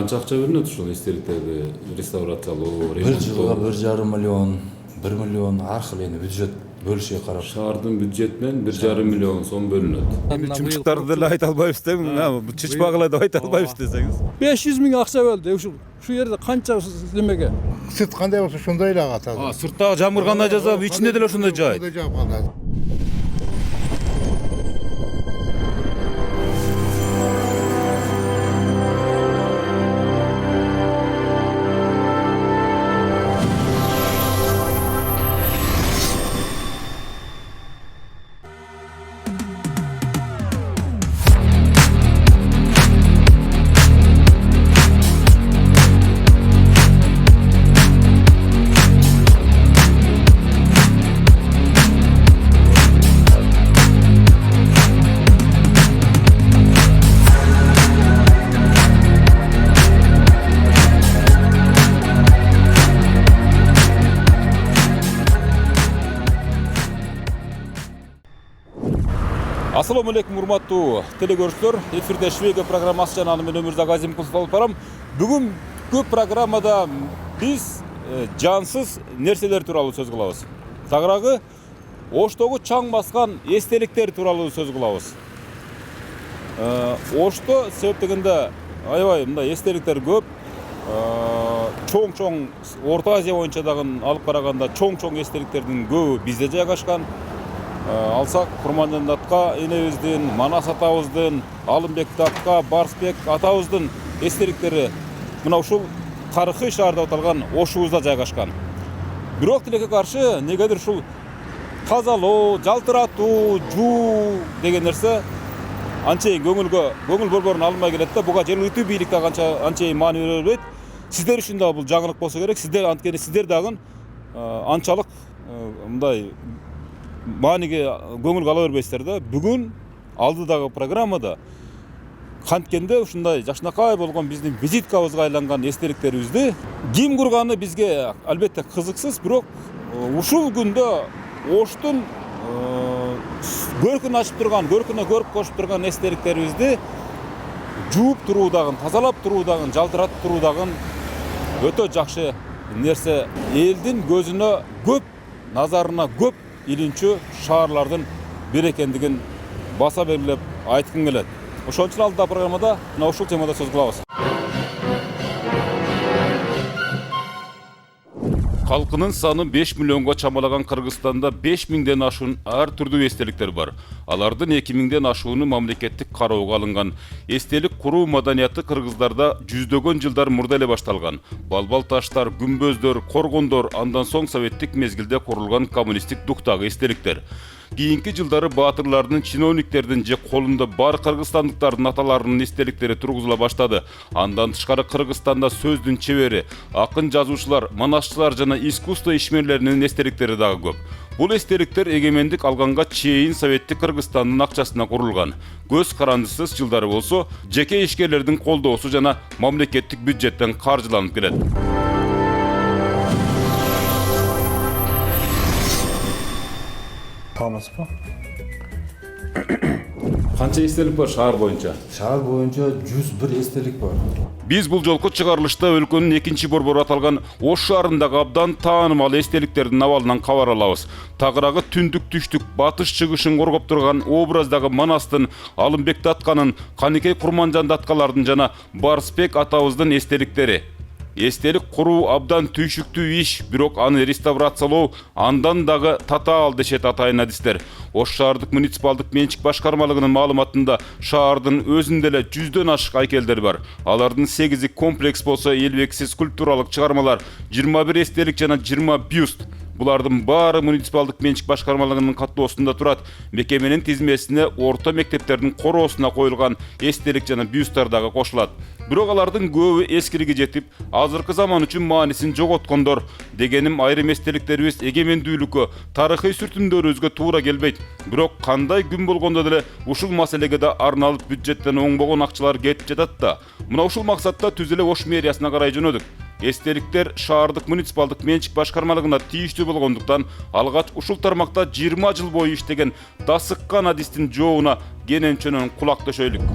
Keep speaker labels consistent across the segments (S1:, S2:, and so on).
S1: Канча акча бөлүнөт ушул эстеликтерди реставрациялоо,
S2: Бир жылга 1,5 миллион, 1 миллион ар кыл эми бюджет бөлүшүгө карап.
S1: Шаардын бюджетинен 1,5 миллион сом бөлүнөт.
S3: Чымчыктарды деле айта албайбыз да, чычпагыла деп айта албайбыз десеңиз.
S4: 500 миң акча бөлдү. Ушул жерде канча немеге?
S5: Сырт кандай болсо ошондой эле агат.
S3: Сырттагы жамгыр кандай жаза, ичинде деле ошондой жайт. Assalamu alaikum урматтуу телекөрүүчүлөр. Эфирде Швега программасы жана аны мен Өмүрзак Азимкулов алып барам. Бүгүнкү программада биз жансыз нерселер тууралуу сөз кылабыз. Тагыраагы Оштогу чаң баскан эстеликтер тууралуу сөз кылабыз. Ошто себептегенде аябай мындай эстеликтер көп. Чоң-чоң Орто Азия боюнча дагы алып караганда чоң-чоң эстеликтердин көбү бизде жайгашкан. Алсак Курманжан датка энебиздин, Манас атабыздын, Алымбек датка, Барсбек атабыздын эстеликтери мына ушул тарыхый шаарда аталган Ошубузда жайгашкан. Бирок тилекке каршы негедир ушул тазалоо, жалтыратуу, жуу деген нерсе анчейин көңүл борборун алынбай келет да. Буга жергиликтүү бийлик да анчейин маани бере бербейт. Сиздер үчүн да бул жаңылык болсо керек. Сиздер анткени сиздер дагы анчалык мындай мааниге көңүл ала бербейсиздер да. Бүгүн алдыдагы программада канткенде ушундай жакшынакай болгон биздин визиткабызга айланган эстеликтерибизди ким курганы бизге албетте кызыксыз, бирок ушул күндө Оштун көркүн ачып турган, көркүнө көрк кошуп турган эстеликтерибизди жууп туруудагы, тазалап туруудагы, жалтыратып туруудагы өтө жакшы нерсе. Элдин көзүнө көп, назарына көп илинчүү шаарлардын бири экендигин баса белгилеп айткым келет. Ошон үчүн алдыда программада мына ушул темада сөз кылабыз. Халкынын саны 5 миллионго чамалаган Кыргызстанда 5000ден ашуун ар түрдүү эстеликтер бар. Алардын 2000ден ашууну мамлекеттик кароого алынган. Эстелик куруу маданияты кыргыздарда жүздөгөн жылдар мурда эле башталган. Балбал таштар, күмбөздөр, коргондор, андан соң советтик мезгилде курулган коммунисттик дуктагы эстеликтер. Кийинки жылдары баатырлардын, чиновниктердин же колунда бар кыргызстандыктардын аталарынын эстеликтери тургузула баштады. Андан тышкары Кыргызстанда сөздүн чебери, акын жазуучулар, манашчылар жана искусство ишмерлеринин эстеликтери дагы көп. Бул эстеликтер эгемендик алганга чейин советтик Кыргызстандын акчасына курулган. Көз карандысыз жылдары болсо, жеке ишкерлердин колдоосу жана мамлекеттик бюджеттен каржыланып келет.
S1: Канча эстелик бар шаар боюнча?
S2: Шаар боюнча 101 эстелик бар.
S3: Биз бул жолку чыгарылышта өлкөнүн экинчи борбору аталган Ош шаарындагы абдан таанымал эстеликтердин абалынан кабар алабыз. Тагыраагы түндүк түштүк, батыш чыгышын коргоп турган образдагы Манастын, Алымбек датканын, Каникей Курманжан даткалардын жана Барсбек атабыздын эстеликтери. Эстелик куруу абдан түйшүктүү иш, бирок аны реставрациялоо андан дагы татаал дешет атайын адистер. Ош шаардык муниципалдык менчик башкармалыгынын маалыматында шаардын өзүндө эле 100дөн ашык айкелдер бар. Алардын 8и комплекс болсо, 52 скульптуралык чыгармалар, 21 эстелик жана 20 бюст. Булардын баары муниципалдык менчик башкармалыгынын каттоосунда турат. Мекеменин тизмесине орто мектептердин короосуна коюлган эстелик жана бюсттар дагы кошулат. Бирок алардын көбү эскилиги жетип, азыркы заман үчүн маанисин жоготкондор. Дегеним айрым эстеликтерибиз эгемендүүлүккө, тарыхый сүртүмдөрүбүзгө туура келбейт. Бирок кандай күн болгондо деле ушул маселеге да арналып бюджеттен оңбогон акчалар кетип жатат да. Мына ушул максатта түз эле Ош мэриясына карай жөнөдүк. Эстеликтер шаардык муниципалдык менчик башкармалыгына тийиштүү болгондуктан алгач ушул тармакта 20 жыл бою иштеген Дасыккан адистин жообуна кенен чөнөн кулак төшөйлүк.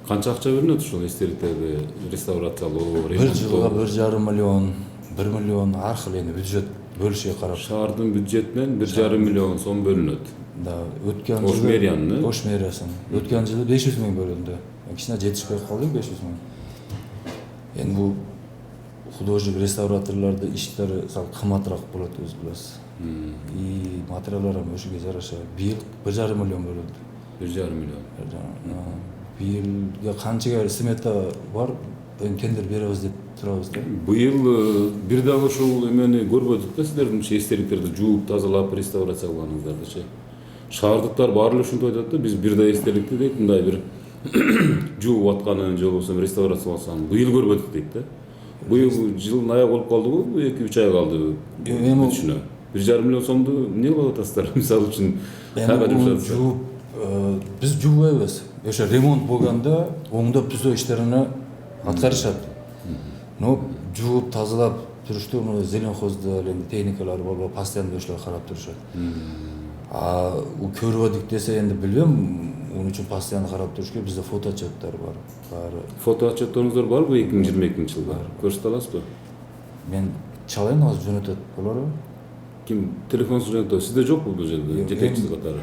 S1: Канча акча бөлүнөт ушул эстеликтерди реставрациялоо,
S2: Бир жылга 1,5 миллион, 1 миллион ар кыл эми бюджет бөлүшүгө карап.
S1: Шаардын бюджетинен 1,5 миллион сом бөлүнөт.
S2: Да, өткөн
S1: Ош
S2: жылы
S1: мэриянын,
S2: Ош мэриясын. Өткөн жылы 500 миң бөлүндү. Кичине жетишпей калды 500 миң. Эми бул художник реставраторлордун иштери сал кымбатыраак болот, өз билесиз. И материалдар ham ошого жараша. Быйыл 1,5 миллион бөлүндү.
S1: 1,5 миллион.
S2: Быйылга канчага смета бар, эми тендер беребиз деп турабыз да.
S1: Быйыл бир дагы ушул эмени көрбөдүк да, силердин ушул эстеликтерди жууп, тазалап, реставрация кылганыңыздардычы. Шаардыктар баары эле ушинтип айтат да, биз бир да эстеликти дейт, мындай бир жууп атканын же болбосо реставрацияласам быйыл көрбөдүк дейт да. Быйыл жылдын аягы болуп калдыбы, 2-3 ай калды.
S2: Эми
S1: 1,5 миллион сомду эмне кылып атасыздар? Мисалы үчүн кайга
S2: эми
S1: жумшатасыздар?
S2: жууп, биз жуубайбыз. Ошо ремонт болгондо оңдоп түзөө иштерин аткарышат. Но жууп, тазалап турушту мына зеленхозда эми техникалар болуп, постоянно ошолор карап турушат. Көрбөдүк десе энди билбейм, onun үчүн постоянно карап туруш керек. Бизде фото отчеттер бар. Баары.
S1: Фото отчетторуңуздар барбы 2022 жылда? Көрсөтө аласызбы?
S2: Мен чалайын, азыр жөнөтөт болору.
S1: Ким телефонсуз жөнөтөт? Сизде жокпу бул жерде? Жетекчиси катары?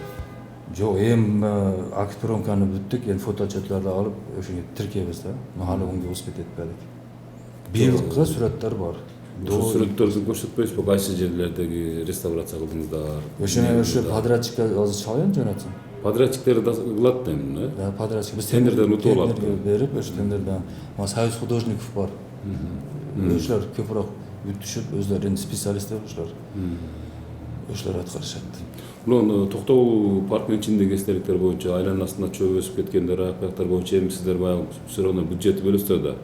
S2: Жок, эми актпленканы бүттүк, эми фото отчетлерди алып, ошону тиркейбиз да. Махали оңдо успеть этпедик. Быйылкы сүрөттөр бар.
S1: Ошол сүрөттөрдү көрсөтпөйсүзбү? Кайсы жерлердеги реставрация кылдыңыздар?
S2: Ошо подрядчикке азыр чалайын жөнөтсүн.
S1: Подрядчиктер кылат эми,
S2: Да, подрядчик биз
S1: Тендерден утуп алат.
S2: берип, ошо тендерден Союз художников бар. Ошолор көбүрөөк бүтүшүп, өздөрү энди специалисттер ошолор. Ошолор аткарышат.
S1: Мына Токтогул паркынын ичиндеги эстеликтер боюнча айланасында чөп өсүп кеткендер, аяктар боюнча эми сиздер баягы суроону бюджет бөлөсүздөр да.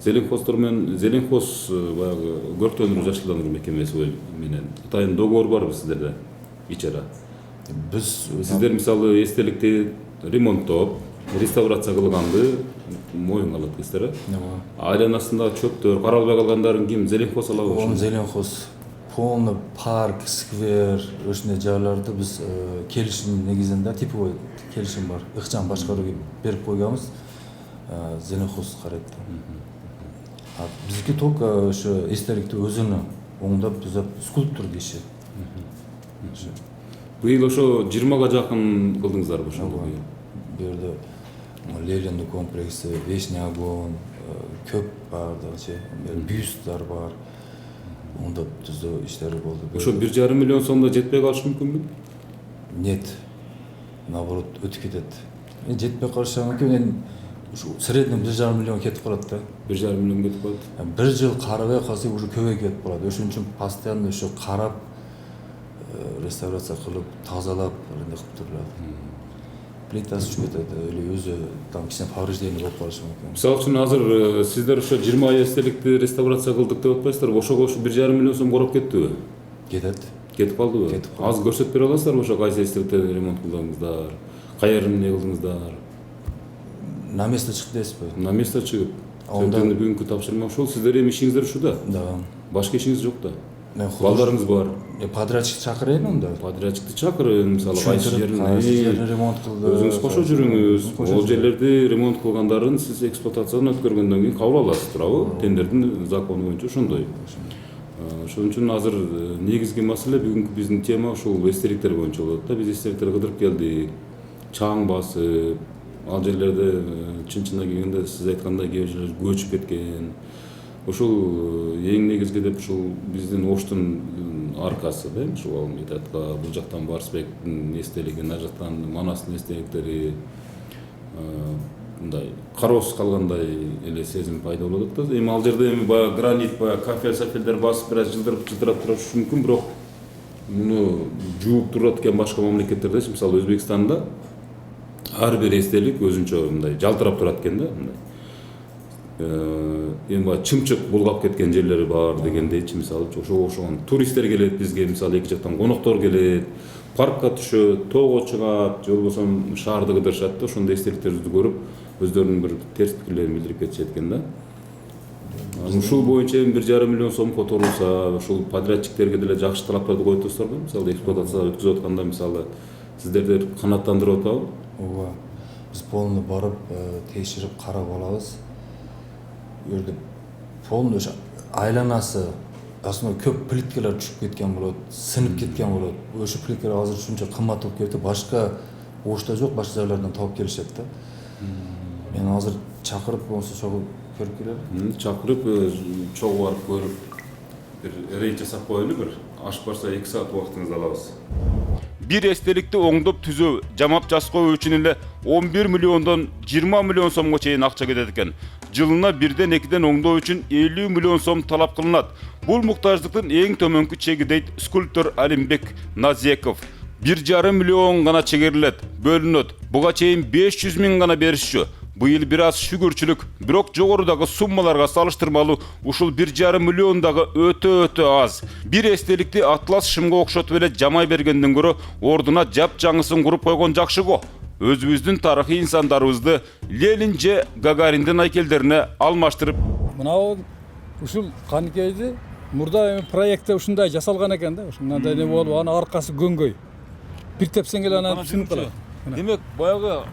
S1: Зеленхоздор менен Зеленхоз баягы көрктөндүрүү жашылдандыруу мекемеси менен атайын договор барбы сиздерде? Ичара.
S2: Биз
S1: Сиздер мисалы эстеликти ремонттоп, реставрация кылганды моюнга алатсыздар. Айланасында чөптөр, каралбай калгандарын ким? Зеленхоз алабы?
S2: Он Зеленхоз полный парк, сквер, ошондой жайларды биз келишим негизинде типовой келишим бар. Ыкчам башкарууга берип койганбыз. Зеленхоз карайт. Биздики только ошо эстеликти өзүнө оңдоп түзөп скульптурдун иши.
S1: Быйыл ошо 20га жакын кылдыңыздарбы ошондо?
S2: Бу жерде Лелинди комплекси, Вечный огонь, көп бар дагычы, бюсттар бар. Оңдоп түзөө иштери болду.
S1: Ошо 1,5 миллион сомдо жетпей калышы мүмкүнбү?
S2: Нет. Наоборот, өтүп кетет. Жетпей калышы мүмкүн. Ушу средний 1,5 миллион кетип калат да.
S1: 1,5 миллион кетип калат.
S2: Бир жыл карабай калса уже көбөйүп кетип калат. Ошон үчүн постоянно ошо карап, реставрация кылып, тазалап, андай кылып турулат. Плитасы түшүп кетет, эле өзү там кичине повреждение болуп калышы мүмкүн.
S1: Мисалы үчүн азыр сиздер ошо 20 эстеликти реставрация кылдык деп атпайсыздарбы? Ошого ошо 1,5 миллион сом короп кеттиби?
S2: Кетет.
S1: Кетип калдыбы?
S2: Кетип калды.
S1: Аз көрсөтүп бере аласыздарбы ошо кайсы эстеликтерди ремонт кылдыңыздар? Каерин эмне кылдыңыздар?
S2: На место чыкты дейсизби?
S1: На место чыгып.
S2: Онда
S1: Бүгүнкү тапшырма ошол. Сиздер эми ишиңиздер ушуда.
S2: да.
S1: Башка ишиңиз жок да.
S2: Мен
S1: Балдарыңыз бар.
S2: подрядчик чакырайын онда.
S1: Подрядчикти чакырын, мисалы кайсы жерин
S2: ремонт кылды.
S1: өзүңүз кошо жүрүңүз. Ол жерлерди ремонт кылгандарын сиз эксплуатациядан өткөргөндөн кийин кабыл аласыз, туурабы? Тендердин закону боюнча ошондой. Ошон үчүн азыр негизги маселе бүгүнкү биздин тема ушул эстеликтер боюнча болот да. Биз эстеликтерди кыдырып келдик. Чаң басып, ал жерлерде чын-чынына келгенде сиз айткандай кээ бир жерлер көчүп кеткен. Ошол эң негизги деп ушул биздин Оштун аркасы да, ушул методко бул жактан Барсбектин эстелиги, ар жактан Манастын эстеликтери мындай кароосуз калгандай эле сезим пайда болуп атат да. Эми ал жерде эми баягы гранит, баягы кафель-сафелдер басып бир аз жылдырап турушу мүмкүн, бирок муну жууп турат экен башка мамлекеттерде, мисалы Өзбекстанда ар бир эстелик өзүнчө мындай жалтырап турат экен да, мындай. Эми баягы чымчык булгап кеткен жерлери бар дегендейчи, мисалы ошогон туристтер келет бизге, мисалы эки жактан коноктор келет, паркка түшөт, тоого чыгат, же болбосо шаарды кыдырышат да, ошондой эстеликтерди көрүп өздөрүнүн бир терс пикирлерин билдирип кетишет экен да. Ушул боюнча 1,5 миллион сом которулса, ушул подрядчиктерге деле жакшы талаптарды коюп турсуздарбы? Мисалы эксплуатацияга өткүзүп атканда, мисалы сиздерди канааттандырып атабы?
S2: Ооба. Biz polnu barıp teşirip karap alabız. Bu yerде polnu o'sha aylanasi aslında köp plitkalar tushib ketgan bo'ladi, sinib ketgan bo'ladi. O'sha plitkalar hozir shuncha qimmat bo'lib ketdi. Boshqa O'shda yo'q, boshqa joylardan topib kelishadi. Men hozir chaqirib bo'lsa cho'g'ib ko'rib keladi.
S1: Chaqirib cho'g'ib borib ko'rib bir reyd jasab qo'yaylik, bir oshib borsa 2 soat vaqtingizni olamiz.
S3: Bir estelikti oңдоп түзөө, жамап жаскоо үчүн эле 11 миллиондон 20 миллион сомго чейин акча кетет экен. Жылына 1ден 2ден оңдоо үчүн 50 миллион сом талап кылынат. Бул муктаждыктын эң төмөнкү чеги дейт скульптор Алимбек Назеков. 1,5 миллион гана чегерилет, бөлүнөт. Буга чейин 500 миң гана беришчү. Быйыл бир аз шүгүрчүлүк, бирок жогорудагы суммаларга салыштырмалуу ушул 1,5 миллион дагы өтө аз. Бир эстеликти атлас шымга окшотуп эле жамай бергенден көрө ордуна жап-жаңысын куруп койгон жакшы го. Өзүбүздүн тарыхый инсандарыбызды Ленин же Гагариндин айкелдерине алмаштырып,
S4: Мынау ушул Каныкейди мурда проектте ушундай жасалган экен да. Ушундай не болуп, анын аркасы көңгөй. Бир тепсең эле анан сынып калат.
S6: Демек, баягы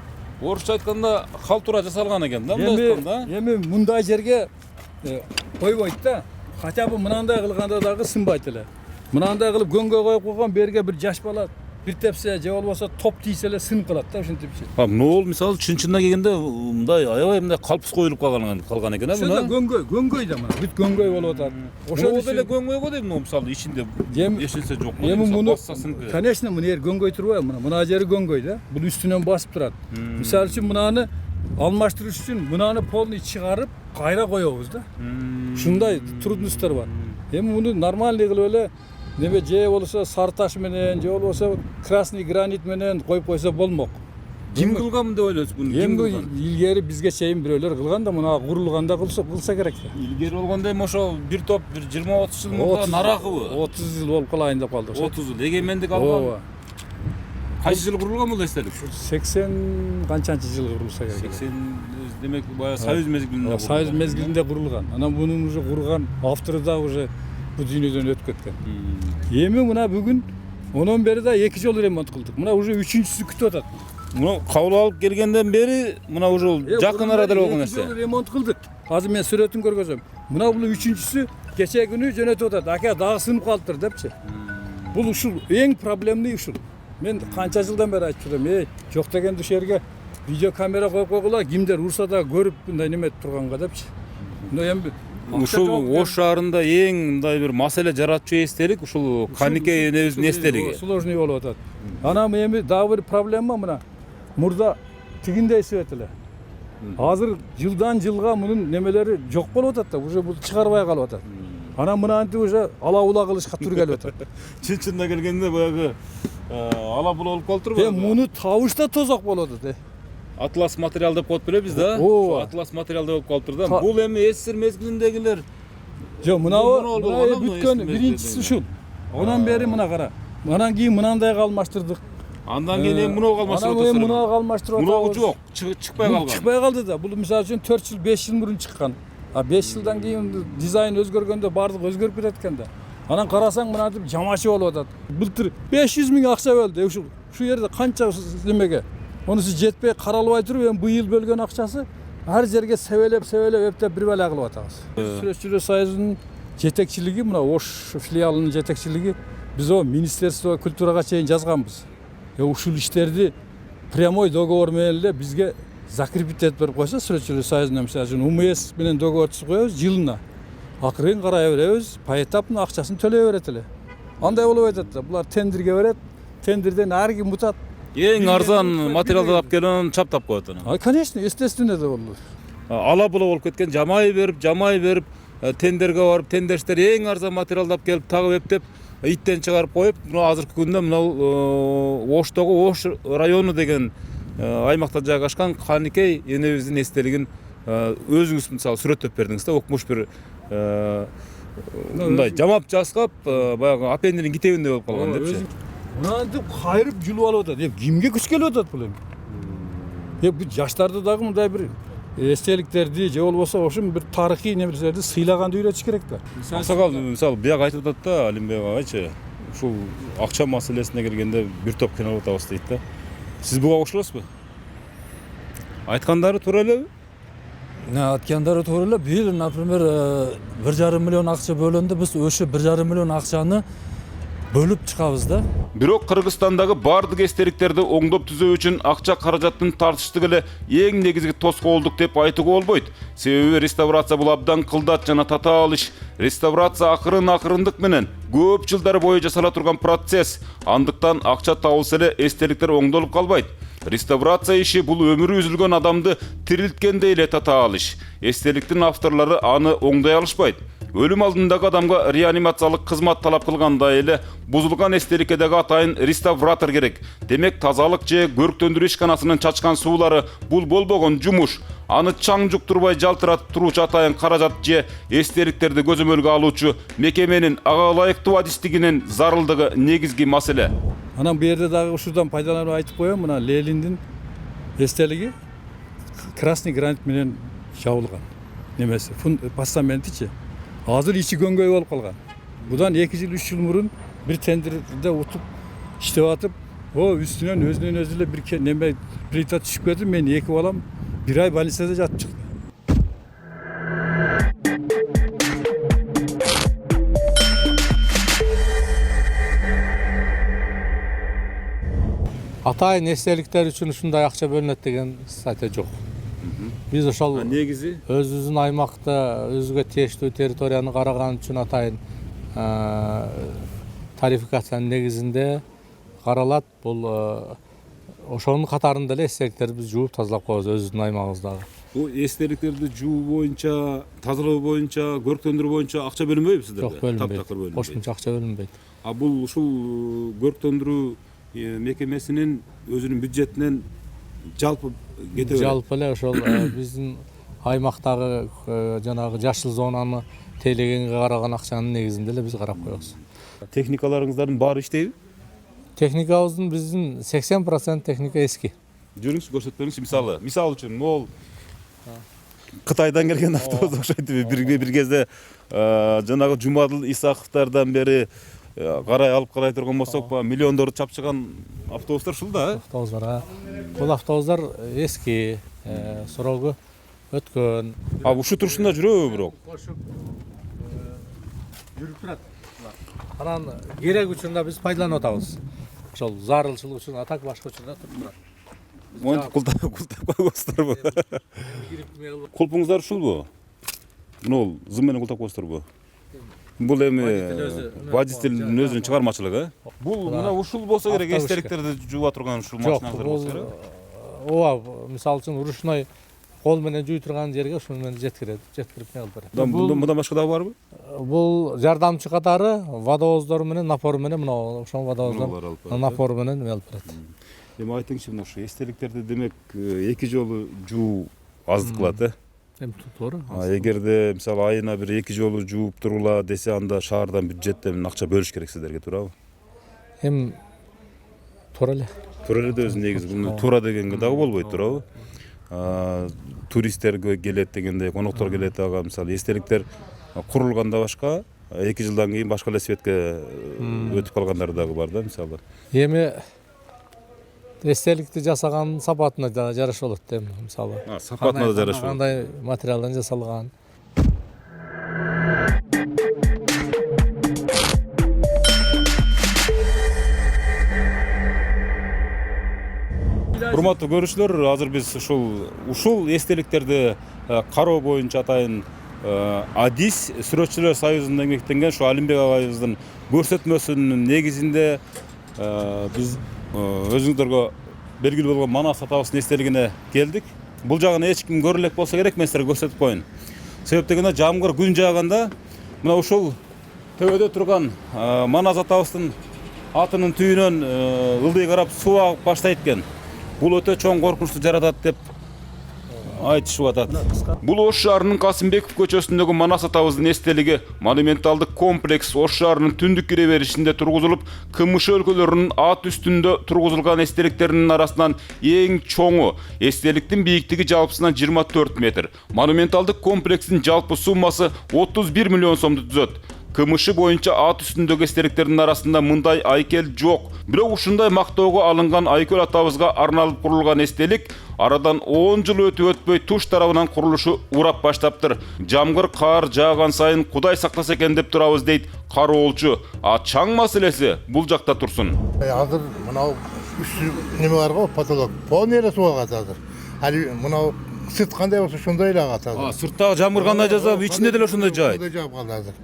S6: орысча айтканда халтура жасалган экен да, мындай айтканда.
S4: Эми мындай жерге койбойт да. Хотя бы мынандай кылганда дагы сынбайт эле. Мынандай кылып көңгөй коюп койгон, берге бир жаш бала бир тепсе же болбосо топ тийсе эле сынып калат да, ушинтип.
S6: Нол мисалы чын-чынына келгенде мындай аябай мындай калпыс коюлуп калган экен,
S4: Ошондо көңгөй да мына. Бүт көңгөй болуп атат.
S6: Ошол деле көңгөй го дейм, мисалы ичинде эшилсе жок.
S4: Эми муну конечно мына жер көңгөй турбайбы? Мына жери көңгөй да. Бул үстүнөн басып турат. Мисалы үчүн мынаны алмаштырыш үчүн мынаны полный чыгарып кайра коебуз да. Ушундай трудностьтор бар. Эми муну нормальный кылып эле неме же болсо сары таш менен, же болсо красный гранит менен коюп койсо болмок.
S6: Ким кылган деп ойлойсуз буну? Ким кылган?
S4: Илгери бизге чейин бирөөлөр кылган да, мына курулганда кылса керек да.
S6: Илгери болгондо эми ошо бир топ бир 20-30 жыл мурда наракыбы?
S4: 30 жыл болуп калайын деп калды.
S6: 30 жыл эгемендик алган. Кайсы жыл курулган бул эстелик?
S4: 80 канчанчы жылы курулса керек.
S6: 80 демек баягы Союз мезгилинде.
S4: Союз мезгилинде курулган. Анан мунун уже курган автору да уже bu dünyadan ötüp ketken. Эми мына бүгүн онон бери да 2 жолу ремонт кылдык. Мына уже 3-чүсү күтүп атат.
S6: Муну кабыл алып келгенден бери мына уже жакын арада болгон нерсе.
S4: 2 жолу ремонт кылдык. Азыр мен сүрөтүн көргөзөм. Мына бул 3-чүсү кече күнү жөнөтүп атат. Ака дагы сынып калыптыр депчи. Бул ушул эң проблемный ушул. Мен канча жылдан бери айтып турам, жок деген душерге видео камера коюп койгула, кимдер урса да көрүп мындай неме турганга депчи. Но эми
S6: ушул Ош шаарында эң мындай бир маселе жаратчу эстелик ушул Каныкей энебиздин эстелиги.
S4: Сложный болуп атат. Анан эми дагы бир проблема мына. Мурда тигиндей свет эле. Азыр жылдан жылга мунун немелери жок болуп атат да, уже бул чыгарбай калып атат. Анан мынантип уже ала-була кылышка тур келип атат.
S6: Чын-чынына келгенде баягы ала-була болуп калыптырбы?
S4: Муну табышта тозок болуп атат.
S6: Атлас материал деп коюп беребиз да. Атлас материал деп калыптыр да. Бул эми СССР мезгилиндегилер.
S4: Жок, мынау бүткөн биринчиси ушул. Онан бери мына кара. Анан кийин мынандайга алмаштырдык.
S6: Андан кийин эми мунуга алмаштырып
S4: атасыздар. Анан мунуга алмаштырып атабыз.
S6: Мунуга жок, чыкпай калган.
S4: Чыкпай калды да. Бул мисалы үчүн 4 жыл, 5 жыл мурун чыккан. 5 жылдан кийин дизайн өзгөргөндө бардык өзгөрүп кетет экен да. Анан карасаң мынантип жамачы болуп атат. Былтыр 500 миң акча бөлдү. Ушул жерде канча немеге. Онусу жетпей каралбай туруп, эми быйыл бөлгөн акчасы ар жерге себелеп эптеп бир бала кылып атабыз. Сүрөтчүлөр союзунун жетекчилиги, мына Ош филиалынын жетекчилиги, биз о Министерство культурага чейин жазганбыз. Ушул иштерди прямой договор менен эле бизге закрепить этип берип койсо, Сүрөтчүлөр союзуна мисалы үчүн УМС менен договор түзүп коебуз, жылына акырын карай беребиз, поэтапно акчасын төлөй берет эле. Андай болуп атат да, булар тендерге берет, тендерден ар ким мутат.
S6: Эң арзан материалды алып келип анан чаптап коет анан.
S4: Конечно, естественно да болду.
S6: Ала-була болуп кеткен, жамай берип, тендерге барып, тендерчтер эң арзан материалды алып келип, тагып эптеп, иттен чыгарып коюп, мына азыркы күндө мына Оштогу Ош району деген аймакта жайгашкан Каныкей энебиздин эстелигин өзүңүз мисалы сүрөттөп бердиңиз да, окмуш бир мындай жамап жаскап, баягы апендинин китебиндей болуп калган депчи.
S4: Мынантип кайрып julуп алып атат. Кимге күч келип атат бул эми? Бул жаштарды дагы мындай бир эстеликтерди же болбосо ошо бир тарыхый нерселерди сыйлаганды үйрөтүш керек да.
S6: Аксакал мисалы бияк айтып атат да, Алимбек агайчы, ушул акча маселесине келгенде бир топ кыйналып атабыз дейт да. Сиз буга кошуласызбы? Айткандары туура элеби?
S4: Aytgandары to'g'ri эле. Bu yil, например, 1,5 million акча бөлөндү. Biz o'sha 1,5 million акчаны бөлүп чыгабыз да.
S3: Бирок Кыргызстандагы бардык эстеликтерди оңдоп түзөө үчүн акча каражаттын тартыштыгы эле эң негизги тоскоолдук деп айтууга болбойт. Себеби реставрация бул абдан кылдат жана татаал иш. Реставрация акырындык менен көп жылдар бою жасала турган процесс. Андыктан акча табылса эле эстеликтер оңдолуп калбайт. Реставрация иши бул өмүрү үзүлгөн адамды тирилткендей эле татаал иш. Эстеликтин авторлору аны оңдой алышпайт. Өлүм алдындагы адамга реанимациялык кызмат талап кылгандай эле бузулган эстеликке дагы атайын реставратор керек. Демек тазалык же көрктөндүрүү ишканасынын чачкан суулары бул болбогон жумуш. Аны чаң жуктурбай жалтыратып туруучу атайын каражат же эстеликтерди көзөмөлгө алуучу мекеменин ага ылайыктуу адистигинин зарылдыгы негизги маселе.
S4: Анан bu yerде дагы ушудан пайдаланып айтып коем, мына Лениндин эстелиги красный гранит менен жабылган. Немеси, постаментичи. Азыр ичи көңгөй болуп калган. Будан 2 жыл 3 жыл мурун бир тендерде утуп иштеп атып, үстүнөн өзүнөн өзү эле бир неме плита түшүп кетип, мен 2 балам 1 ай больницада жатып чыкты.
S7: Атайын эстеликтер үчүн ушундай акча бөлүнөт деген статья жок. Биз ошол
S6: Негизи
S7: өзүбүздүн аймакта өзүгө тиештүү территорияны караган үчүн атайын тарификациянын негизинде каралат. Бул ошонун катарында эле эстеликтерди биз жууп тазалап коебуз өзүбүздүн аймагыбыздагы.
S6: бул эстеликтерди жуу боюнча, тазалоо боюнча, көрктөндүрүү боюнча акча бөлүнбөйбү сиздерде?
S7: Жок, бөлүнбөйт.
S6: Таптакыр бөлүнбөйт.
S7: Кошумча акча бөлүнбөйт.
S6: А бул ушул көрктөндүрүү мекемесинин өзүнүн бюджетинен жалпы кете берет.
S7: Жалпы эле ошол биздин аймактагы жанагы жашыл зонаны тейлегенге караган акчанын негизинде эле биз карап коебуз.
S6: Техникаларыңыздардын баары иштейби?
S7: Техникабыздын биздин 80% техника эски.
S6: Жүрүңүз көрсөтпөңүзчү, мисалы үчүн могул Кытайдан келген автобус окшойт. Бир кезде жанагы Жумадыл Исаковдордон бери карай алып карай турган болсок, миллиондорду чапчыган автобустар ушул да.
S7: Автобустар, бул автобустар эски, срогу өткөн.
S6: А ушу турушунда жүрөбү бирок?
S7: Жүрүп турат. Анан керек учурунда биз пайдаланып атабыз. Ошол зарылчылык үчүн, а так башка учурда туруп турат.
S6: Монтип култап коесуздарбы? Кулпуңуздар ушулбу? Мына зым менен култап коесуздарбы? Бул эми водительдин өзүнүн чыгармачылыгы, Бул мына ушул болсо керек, эстеликтерди жууа турган ушул машиналар болсо керек.
S7: Ооба, мисалы үчүн ручной кол менен жууй турган жерге ушуну менен жеткирип не кылып берет.
S6: Мындан башка дагы барбы?
S7: Бул жардамчы катары водовоздор менен, напор менен, мына ошол водовоздор напор менен эме алып берет.
S6: Эми айтыңызчы, мына ушу эстеликтерди демек 2 жолу жуу аздык кылат, э?
S7: Эми туура.
S6: Эгерде мисалы айына бир 2 жолу жууп турула десе, анда шаардан бюджеттен акча бөлүш керек сиздерге, туурабы?
S7: Эми туура эле.
S6: Туура эле да өзү негизи бул туура дегенге дагы болбойт, туурабы? Туристтер келет дегенде, коноктор келет, ага мисалы эстеликтер курулганда башка, 2 жылдан кийин башка эле светке өтүп калгандары дагы бар да, мисалы.
S7: Эми эстеликти жасаган сапатына да жараша болот да, мисалы.
S6: Сапатына да жараша болот.
S7: Кандай материалдан жасалган.
S6: Урматтуу көрүүчүлөр, азыр биз ушул эстеликтерди кароо боюнча атайын АДИС Сүрөтчүлөр союзунда эмгектенген ушу Алимбек агайыбыздын көрсөтмөсүнүн негизинде биз өзүңүздөргө белгилүү болгон Манас атабыздын эстелигине келдик. Бул жагын эч ким көрө элек болсо керек, мен силерге көрсөтүп коеюн. Себеп дегенде жамгыр күн жааганда мына ушул төбөдө турган Манас атабыздын атынын түйүнөн ылдый карап суу агып баштайт экен. Бул өтө чоң коркунучту жаратат деп айтышып атат.
S3: Бул Ош шаарынын Касымбеков көчөсүндөгү Манас атабыздын эстелиги монументалдык комплекс Ош шаарынын түндүк кире беришинде тургузулуп, КМШ өлкөлөрүнүн ат үстүндө тургузулган эстеликтеринин арасынан эң чоңу. Эстеликтин бийиктиги жалпысынан 24 метр. Монументалдык комплекстин жалпы суммасы 31 миллион сомду түзөт. Кымышы боюнча ат үстүндөгү эстеликтердин арасында мындай айкел жок. Бирок ушундай мактоого алынган айкөл атабызга арналып курулган эстелик арадан 10 жыл өтпөй туш тарабынан курулушу урап баштаптыр. Жамгыр кар жааган сайын Кудай сактаса экен деп турабыз дейт кароолчу. А чаң маселеси бул жакта турсун.
S5: Азыр мынау үстү неме бар го, потолок. Полный эле суу агат азыр. Али мынау сырт кандай болсо шундай эле агат азыр.
S6: Сырттагы жамгыр кандай жаза, ичинде деле ошондой жаайт.
S5: Ошондой жаап калды азыр.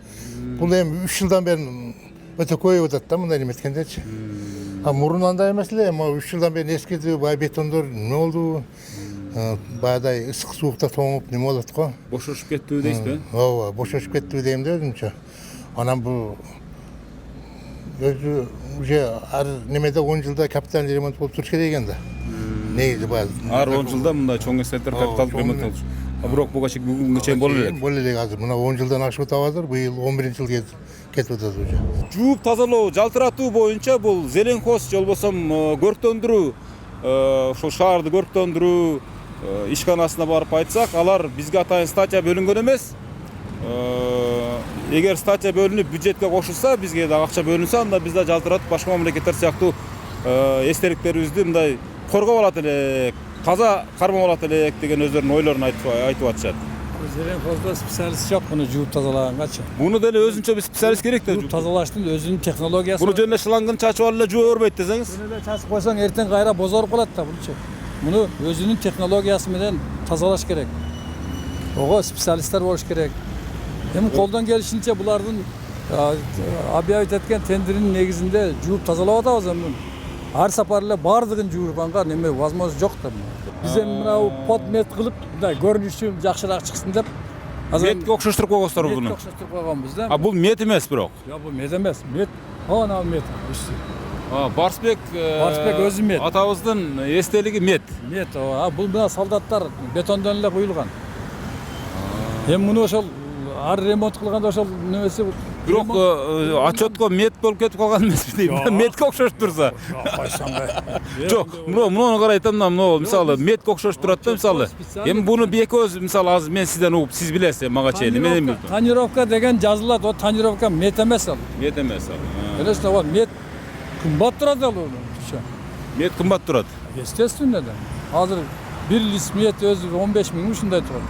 S5: Бул эми 3 жылдан бери өтө көйүп атат да мындай неметкендечи. А мурун андай эмес эле, эми 3 жылдан бери эскиди, бай бетондор неме болду? Баягыдай ысык суукта тоңуп неме болот го.
S6: Бошошуп кеттиби дейсизби?
S5: Ооба, бошошуп кеттиби дейм да өзүмчө. Анан бул өзү уже ар немеде 10 жылда капитальный ремонт болуп туруш керек экен да. Негизи баягы.
S6: Ар 10 жылда мындай чоң эстеликтер капиталдык ремонт болуш. Бирок буга чейин бүгүнгө чейин боло элек.
S5: Боло элек азыр. Мына 10 жылдан ашып атабыз азыр. Быйыл 11-жыл кетип атат уже.
S6: Жууп тазалоо, жалтыратуу боюнча бул зеленхоз же болбосо көрктөндүрүү, ошол шаарды көрктөндүрүү ишканасына барып айтсак, алар бизге атайын статья бөлүнгөн эмес. Эгер статья бөлүнүп бюджетке кошулса, бизге да акча бөлүнсө, анда биз да жалтыратып башка мамлекеттер сыяктуу эстеликтерибизди мындай коргоп алат элек, таза кармап алат элек деген өздөрүнүн ойлорун айтып атышат.
S4: Зеленхозда специалист жок муну жууп тазалаганчы.
S6: Буну деле өзүнчө бир специалист керек да.
S4: Жууп тазалаштын өзүнүн технологиясы.
S6: Буну жөн эле шлангын чачып алып эле жууа бербейт десеңиз.
S4: Буну эле чачып койсоң эртең кайра бозоруп калат да булчу. Муну өзүнүн технологиясы менен тазалаш керек. Ого специалисттер болуш керек. Эми колдон келишинче булардын объявить эткен тендердин негизинде жууп тазалап атабыз эми. Ар сапар эле бардыгын жуурганга неме возможность жок да. Биз эми мынау подмет кылып, мындай көрүнүшү жакшыраак чыксын деп
S6: Метке окшоштуруп койгонсуздар буну.
S4: Метке окшоштуруп койгонбуз да.
S6: А бул мет эмес бирок.
S4: Жок, бул мет эмес. Мет. Ана мет.
S6: Барсбек
S4: өзү мет.
S6: Атабыздын эстелиги мет.
S4: Мет. Бул мына солдаттар бетондон эле куюлган. Эми муну ошол ар ремонт кылганда ошол немеси
S6: Бирок отчетко мет болуп кетип калган эмеспи дейм. Метке окшош турса. Жок, муну карай айтам да, мына мисалы метке окшош турат да мисалы. Эми буну экөөбүз мисалы азыр мен сизден угуп, сиз билесиз мага чейин. Мен эми
S4: тонировка деген жазылат, о тонировка мет эмес ал.
S6: Мет эмес ал.
S4: Элестеп ал мет кымбат турат ал.
S6: Мет кымбат турат.
S4: Естественно да. Азыр бир лист мет өзү 15 миң ушундай турат.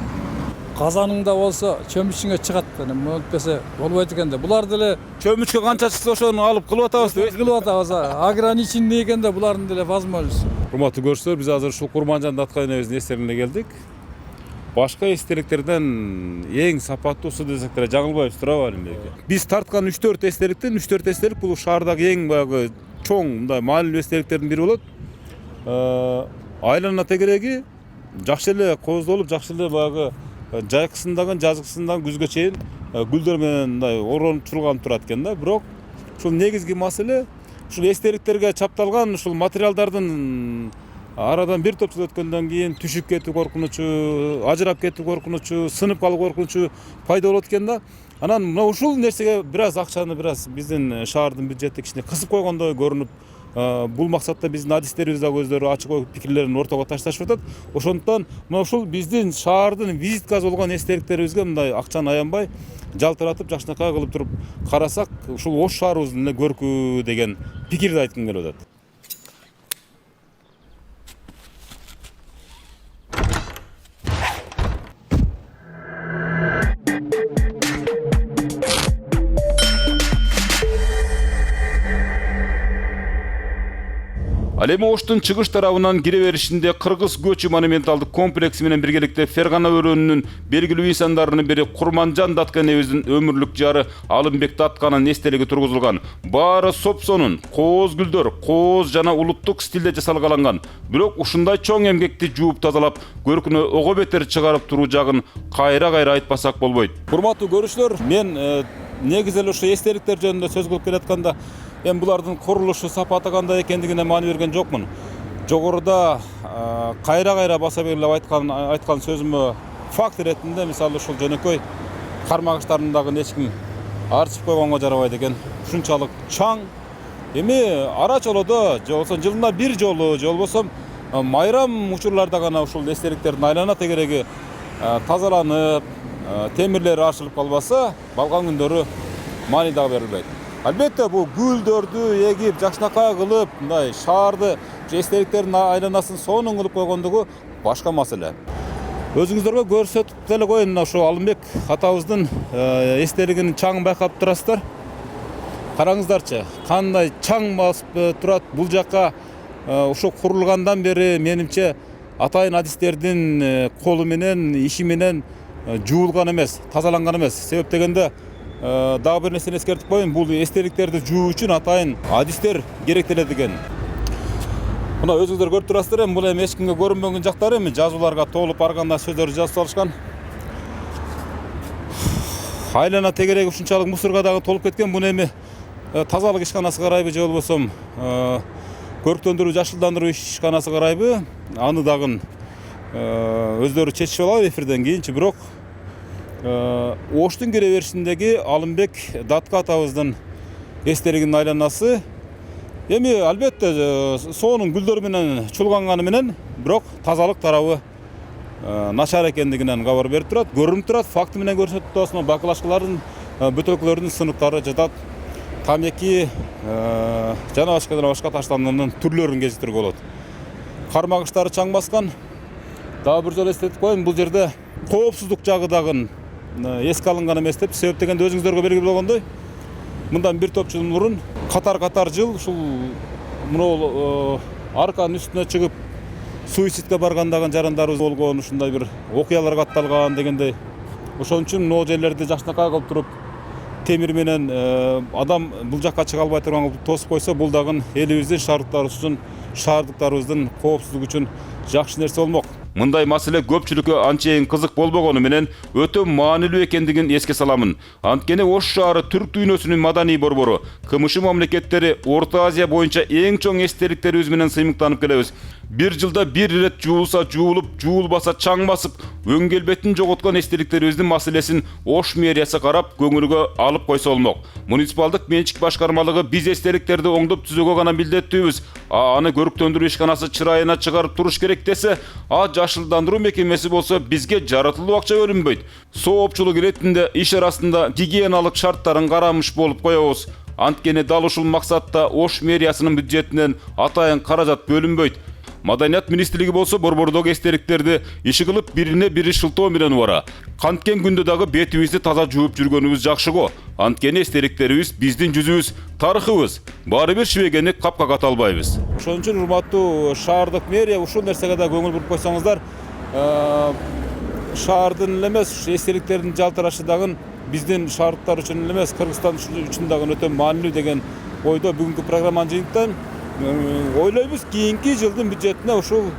S4: Казаныңда болсо чөмүчүңө чыгат да, мынтпесе болбойт экен да. Булар деле
S6: Чөмүчкө канча чыкса ошону алып кылып атабыз деп.
S4: Кылып атабыз. Ограниченный экен да булардын деле возможность.
S6: Урматтуу көрүүчүлөр, биз азыр ушул Курманжан Даткай энебиздин эстелигине келдик. Башка эстеликтерден эң сапаттуусу десек деле жаңылбайбыз турабы алимбеке? Биз тарткан 3-4 эстеликтен 3-4 эстелик бул шаардагы эң баягы чоң мындай маанилүү эстеликтердин бири болот. Айлана тегереги жакшы эле кооздолуп, жакшы эле баягы жайкысындагы, жазгысындагы күзгө чейин гүлдөр менен мындай орончулган турат экен да. Бирок ушул негизги маселе ушул эстеликтерге чапталган ушул материалдардын арадан бир топ жыл өткөндөн кийин түшүп кетүү коркунучу, ажырап кетүү коркунучу, сынып калуу коркунучу пайда болот экен да. Анан мына ушул нерсеге бир аз акчаны биздин шаардын бюджети кичине кысып койгондой көрүнүп, бул максатта биздин адистерибиз дагы өздөрү ачык ой пикирлерин ортого ташташып атат. Ошондуктан мына ушул биздин шаардын визиткасы болгон эстеликтерибизге мындай акчаны аянбай жалтыратып жакшынакай кылып туруп карасак, ушул Ош шаарыбыздын эле көркү деген пикирди айткым келип атат.
S3: Ал эми Оштун чыгыш тарабынан кире беришинде Кыргыз көчү монументалдык комплекси менен биргеликте Фергана өрөөнүнүн белгилүү insanдарынын бири Курманжан Даткай энебиздин өмүрлүк жары Алымбек Датканын эстелиги тургузулган. Баары сопсонун, кооз гүлдөр, кооз жана улуттук стилде жасалгаланган. Бирок ушундай чоң эмгекти жууп тазалап, көркүнө ого бетер чыгарып туруу жагын кайра айтпасак болбойт.
S6: Урматтуу көрүүчүлөр, мен негизи эле ушу эстеликтер жөнүндө сөз кылып келатканда эми булардын курулушу сапаты кандай экендигине маани берген жокмун. Жогоруда кайра баса белгилеп айткан сөзүмө факт иретинде мисалы ушул жөнөкөй кармагычтарын дагы эч ким арчып койгонго жарабайт экен. Ушунчалык чаң. Эми ара чолодо же болбосо жылына бир жолу, же болбосо майрам учурларда гана ушул эстеликтердин айлана тегереги тазаланып, темирлери ашылып калбаса, балган күндөрү маани дагы берилбейт. Албетте бул гүлдөрдү эгип, жакшынакай кылып, мындай шаарды, эстеликтердин айланасын сонун кылып койгондугу башка маселе. Өзүңүздөргө көрсөтүп деле коеюн, мына ошо Алымбек атабыздын эстелигинин чаңын байкап турасыздар. Караңыздарчы, кандай чаң басып турат. Бул жакка ошо курулгандан бери менимче атайын адистердин колу менен, иши менен жуулган эмес, тазаланган эмес. Себеп дегенде дагы бир нерсени эскертип коеюн, бул эстеликтерди жуу үчүн атайын адистер керектелет экен. Мына өзүңүздөр көрүп турасыздар, бул эми эч кимге көрүнбөгөн жактары, эми жазууларга толуп арганда сөздөрдү жазып салышкан. Айлана тегереги ушунчалык мусорго дагы толуп кеткен. Буну эми тазалык ишканасы карайбы же болбосо көрктөндүрүү, жашылдандыруу ишканасы карайбы, аны дагы өздөрү чечишип алабы эфирден кийинчи. Бирок Оштун кире беришиндеги Алымбек Датка атабыздын эстелигинин айланасы эми албетте сонун гүлдөр менен чулганганы менен, бирок тазалык тарабы начар экендигинен кабар берип турат, көрүнүп турат, факты менен көрсөтүп турасың. Бакылашкылардын, бөтөкөлөрдүн сыныктары жатат, тамеки жана башка таштандыруунун түрлөрүн кезиктирүүгө болот. Кармагычтары чаң баскан. Дагы бир жолу эстетип коеюн, бул жерде коопсуздук жагы дагы эске алынган эмес деп. Себеп дегенде өзүңүздөргө белгилүү болгондой, мындан бир топ жыл мурун катар жыл ушул мына арканын үстүнө чыгып суицидке баргандагы жарандарыбыз болгон, ушундай бир окуялар катталган дегендей. Ошон үчүн могу жерлерди жакшынакай кылып туруп, темир менен адам бул жакка чыга албай турган кылып тосуп койсо, бул дагы элибиздин шаардыктарыбыздын коопсуздугу үчүн жакшы нерсе болмок.
S3: Мындай маселе көпчүлүккө анчейин кызык болбогону менен өтө маанилүү экендигин эске саламын. Анткени Ош шаары Түрк дүйнөсүнүн маданий борбору, КМШ мамлекеттери Орто Азия боюнча эң чоң эстеликтерибиз менен сыймыктанып келебиз. Бир жылда бир ирет жуулса жуулуп, жуулбаса чаң басып, өң келбетин жоготкон эстеликтерибиздин маселесин Ош мэриясы карап, көңүлгө алып койсо болмок. Муниципалдык менчик башкармалыгы биз эстеликтерди оңдоп түзүүгө гана милдеттүүбүз. Аны көрктөндүрүү ишканасы чырайына чыгарып туруш керек десе, жашылдандыруу мекемеси болсо бизге жаратылуу акча бөлүнбөйт. Соопчулук иретинде иш арасында гигиеналык шарттарын карамыш болуп коебуз. Анткени дал ушул максатта Ош мэриясынын бюджетинен атайын каражат бөлүнбөйт. Маданият министрлиги болсо борбордогу эстеликтерди иши кылып бирине бири шылтоо менен убара. Канткен күндө дагы бетибизди таза жууп жүргөнүбүз жакшы го. Анткени эстеликтерибиз биздин жүзүбүз, тарыхыбыз. Баары бир шибегени капка ката албайбыз.
S6: Ошон үчүн урматтуу шаардык мэрия ушул нерсеге да көңүл буруп койсоңуздар, шаардын эле эмес, эстеликтердин жалтырашы дагы биздин шаардыктар үчүн эле эмес, Кыргызстан үчүн дагы өтө маанилүү деген ойдо бүгүнкү программанын жыйынтыгында ойлойбуз, кийинки жылдын бюджетине ушул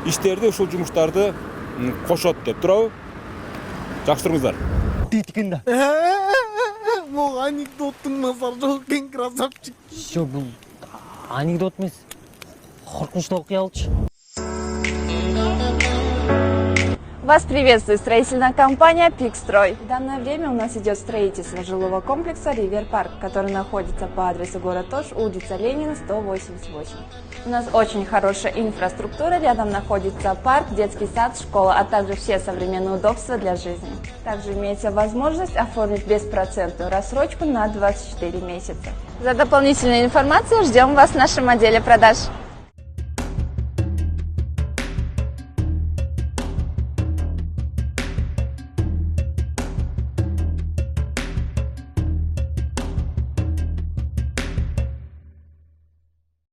S6: иштерди, ушул жумуштарды кошот деп турабы. Жакшы туруңуздар.
S8: Дейт Бул анекдоттун назары жок экен, красавчик. Жок, бул анекдот эмес. Коркунучтуу окуя болчу.
S9: Вас приветствует строительная компания «Пикстрой». В данное время у нас идет строительство жилого комплекса «Ривер Парк», который находится по адресу город Ош, улица Ленина, 188. У нас очень хорошая инфраструктура, рядом находится парк, детский сад, школа, а также все современные удобства для жизни. Также имеется возможность оформить беспроцентную рассрочку на 24 месяца. За дополнительной информацией ждем вас в нашем отделе продаж.